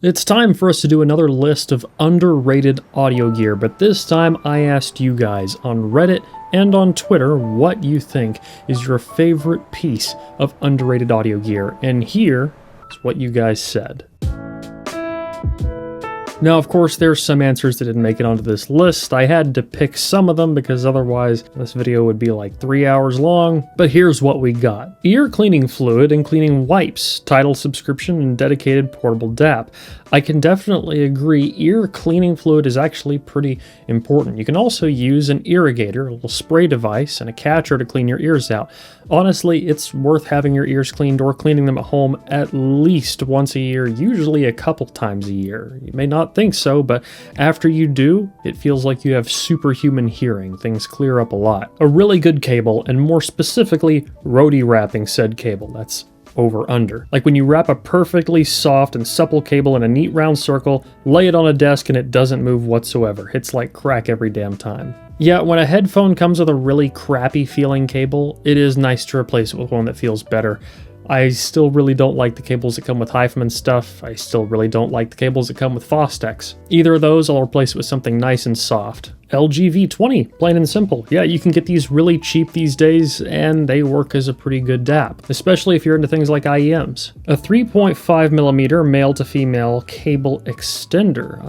It's time for us to do another list of underrated audio gear, but this time I asked you guys on Reddit and on Twitter what you think is your favorite piece of underrated audio gear, and here is what you guys said. Now, of course, there's some answers that didn't make it onto this list. I had to pick some of them because otherwise this video would be like 3 hours long, but here's what we got. Ear cleaning fluid and cleaning wipes, Tidal subscription, and dedicated portable DAP. I can definitely agree, ear cleaning fluid is actually pretty important. You can also use an irrigator, a little spray device, and a catcher to clean your ears out. Honestly, it's worth having your ears cleaned or cleaning them at home at least once a year, usually a couple times a year. You may not think so, but after you do, it feels like you have superhuman hearing. Things clear up a lot. A really good cable, and more specifically, roadie wrapping said cable. That's over under. Like when you wrap a perfectly soft and supple cable in a neat round circle, lay it on a desk and it doesn't move whatsoever. It's like crack every damn time. Yeah, when a headphone comes with a really crappy feeling cable, it is nice to replace it with one that feels better. I still really don't like the cables that come with HiFiMAN stuff. I still really don't like the cables that come with Fostex. Either of those, I'll replace it with something nice and soft. LG V20, plain and simple. Yeah, you can get these really cheap these days, and they work as a pretty good DAP, especially if you're into things like IEMs. A 3.5mm male-to-female cable extender.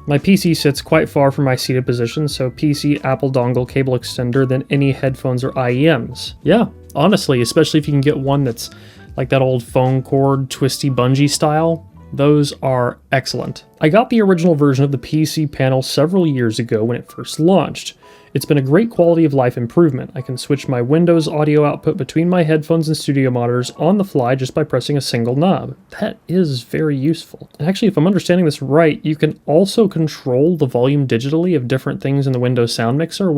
My PC sits quite far from my seated position, so PC Apple dongle cable extender than any headphones or IEMs. Yeah, honestly, especially if you can get one that's like that old phone cord twisty bungee style. Those are excellent. I got the original version of the PC panel several years ago when it first launched. It's been a great quality of life improvement. I can switch my Windows audio output between my headphones and studio monitors on the fly just by pressing a single knob. That is very useful. And actually, if I'm understanding this right, you can also control the volume digitally of different things in the Windows Sound Mixer,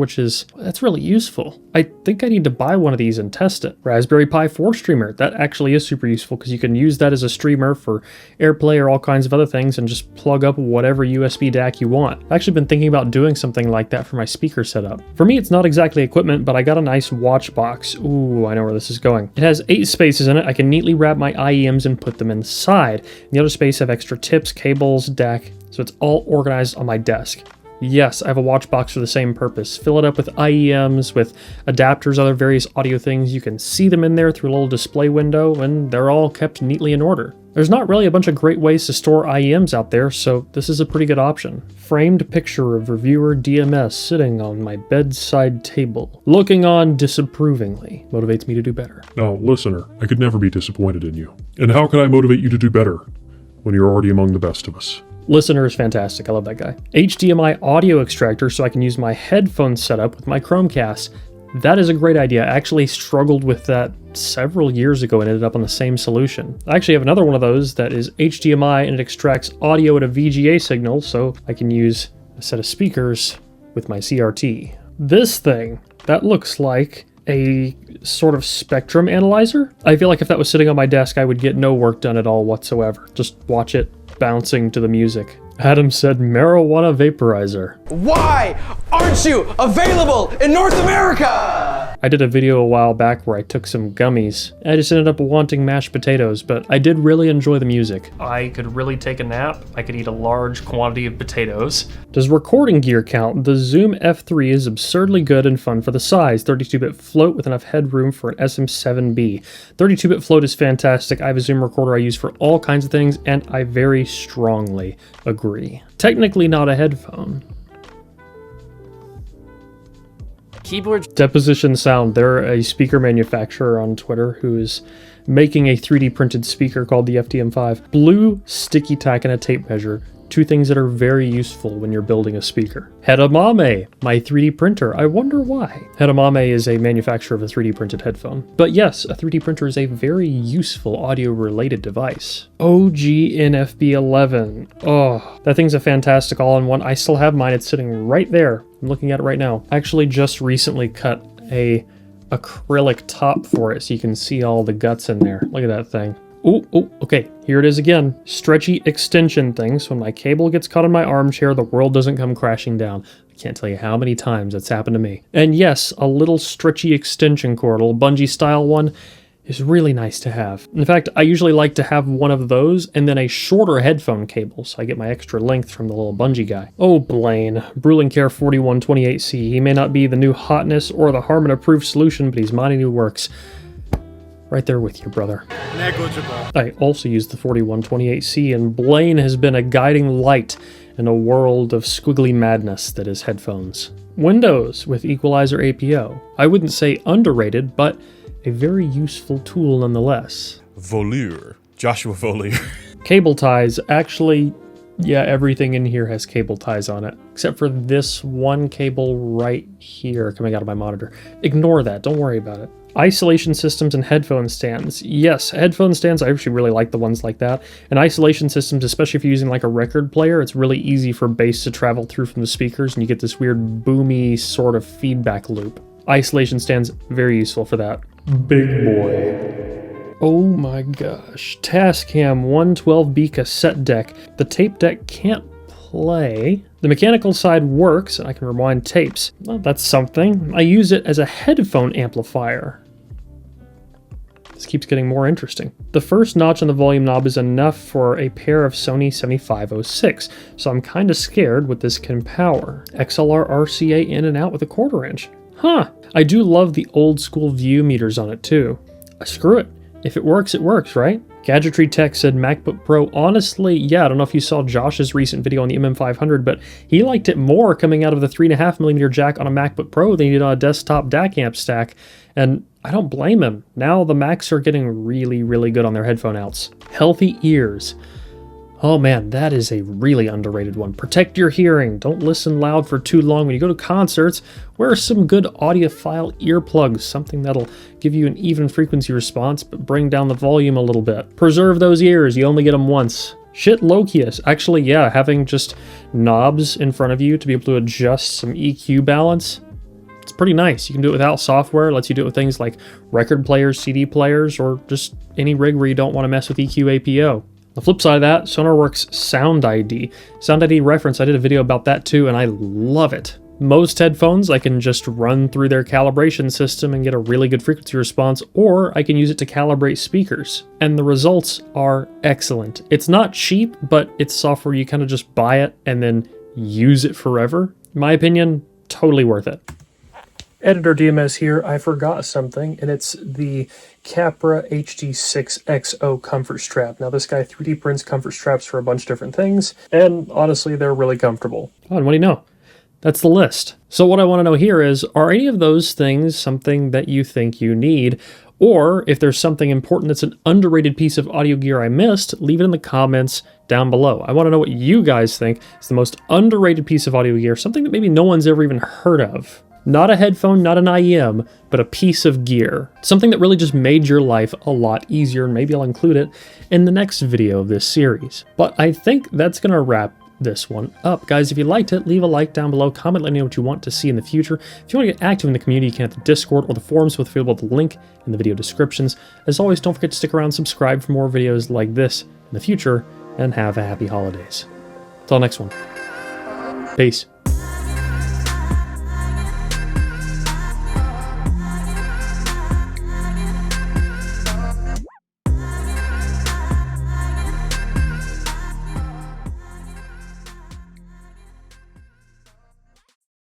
that's really useful. I think I need to buy one of these and test it. Raspberry Pi 4 streamer, that actually is super useful because you can use that as a streamer for AirPlay or all kinds of other things and just plug up whatever USB DAC you want. I've actually been thinking about doing something like that for my speaker setup. For me, it's not exactly equipment, but I got a nice watch box. Ooh, I know where this is going. It has 8 spaces in it. I can neatly wrap my IEMs and put them inside. In the other space, I have extra tips, cables, DAC, so it's all organized on my desk. Yes, I have a watch box for the same purpose. Fill it up with IEMs, with adapters, other various audio things. You can see them in there through a little display window, and they're all kept neatly in order. There's not really a bunch of great ways to store IEMs out there, so this is a pretty good option. Framed picture of reviewer DMS sitting on my bedside table, looking on disapprovingly. Motivates me to do better. Now, listener, I could never be disappointed in you. And how can I motivate you to do better when you're already among the best of us? Listener is fantastic. I love that guy. HDMI audio extractor so I can use my headphone setup with my Chromecast. That is a great idea. I actually struggled with that several years ago and ended up on the same solution. I actually have another one of those that is HDMI and it extracts audio at a VGA signal so I can use a set of speakers with my CRT. This thing, that looks like a sort of spectrum analyzer. I feel like if that was sitting on my desk, I would get no work done at all whatsoever. Just watch it bouncing to the music. Adam said marijuana vaporizer. Why aren't you available in North America? I did a video a while back where I took some gummies. I just ended up wanting mashed potatoes, but I did really enjoy the music. I could really take a nap. I could eat a large quantity of potatoes. Does recording gear count? The Zoom F3 is absurdly good and fun for the size. 32-bit float with enough headroom for an SM7B. 32-bit float is fantastic. I have a Zoom recorder I use for all kinds of things, and I very strongly agree. Technically not a headphone. Keyboard Deposition Sound, they're a speaker manufacturer on Twitter who is making a 3D printed speaker called the FDM5. Blue, sticky tack, and a tape measure. 2 things that are very useful when you're building a speaker. Hedamame, my 3D printer. I wonder why. Hedamame is a manufacturer of a 3D printed headphone. But yes, a 3D printer is a very useful audio-related device. OG NFB11. Oh, that thing's a fantastic all-in-one. I still have mine. It's sitting right there. I'm looking at it right now. I actually just recently cut a acrylic top for it so you can see all the guts in there. Look at that thing. Oh, okay, here it is again. Stretchy extension thing, so when my cable gets caught in my armchair, the world doesn't come crashing down. I can't tell you how many times that's happened to me. And yes, a little stretchy extension cord, a little bungee style one. is really nice to have. In fact, I usually like to have one of those and then a shorter headphone cable so I get my extra length from the little bungee guy. Oh, Blaine, Brewling Care 4128C. He may not be the new hotness or the Harman-approved solution, but he's mighty new works. Right there with you, brother. Negligible. I also use the 4128C, and Blaine has been a guiding light in a world of squiggly madness that is headphones. Windows with Equalizer APO. I wouldn't say underrated, but a very useful tool nonetheless. Volure. Joshua Volure. Cable ties, actually, yeah, everything in here has cable ties on it, except for this one cable right here coming out of my monitor. Ignore that, don't worry about it. Isolation systems and headphone stands. Yes, headphone stands, I actually really like the ones like that. And isolation systems, especially if you're using like a record player, it's really easy for bass to travel through from the speakers and you get this weird boomy sort of feedback loop. Isolation stands, very useful for that. Big boy. Oh my gosh. Tascam 112B cassette deck. The tape deck can't play. The mechanical side works, and I can rewind tapes. Well, that's something. I use it as a headphone amplifier. This keeps getting more interesting. The first notch on the volume knob is enough for a pair of Sony 7506, so I'm kind of scared what this can power. XLR RCA in and out with a 1/4 inch. Huh. I do love the old school view meters on it too. Screw it. If it works, right? Gadgetry Tech said MacBook Pro. Honestly, yeah, I don't know if you saw Josh's recent video on the MM500, but he liked it more coming out of the 3.5mm jack on a MacBook Pro than he did on a desktop DAC amp stack, and I don't blame him. Now the Macs are getting really, really good on their headphone outs. Healthy ears. Oh man, that is a really underrated one. Protect your hearing. Don't listen loud for too long. When you go to concerts, wear some good audiophile earplugs, something that'll give you an even frequency response, but bring down the volume a little bit. Preserve those ears. You only get them once. Shit Lokius. Actually, yeah, having just knobs in front of you to be able to adjust some EQ balance, it's pretty nice. You can do it without software. It lets you do it with things like record players, CD players, or just any rig where you don't want to mess with EQ APO. The flip side of that, SonarWorks Sound ID. Sound ID reference, I did a video about that too, and I love it. Most headphones, I can just run through their calibration system and get a really good frequency response, or I can use it to calibrate speakers. And the results are excellent. It's not cheap, but it's software you kind of just buy it and then use it forever. In my opinion, totally worth it. Editor DMS here, I forgot something, and it's the Capra HD6XO comfort strap. Now this guy 3D prints comfort straps for a bunch of different things, and honestly they're really comfortable. Oh, and what do you know? That's the list. So what I want to know here is, are any of those things something that you think you need? Or if there's something important that's an underrated piece of audio gear I missed, leave it in the comments down below. I want to know what you guys think is the most underrated piece of audio gear, something that maybe no one's ever even heard of. Not a headphone, not an IEM, but a piece of gear. Something that really just made your life a lot easier, and maybe I'll include it in the next video of this series. But I think that's gonna wrap this one up. Guys, if you liked it, leave a like down below, comment, let me know what you want to see in the future. If you want to get active in the community, you can at the Discord or the forums with available the link in the video descriptions. As always, don't forget to stick around, subscribe for more videos like this in the future, and have a happy holidays. Until next one. Peace.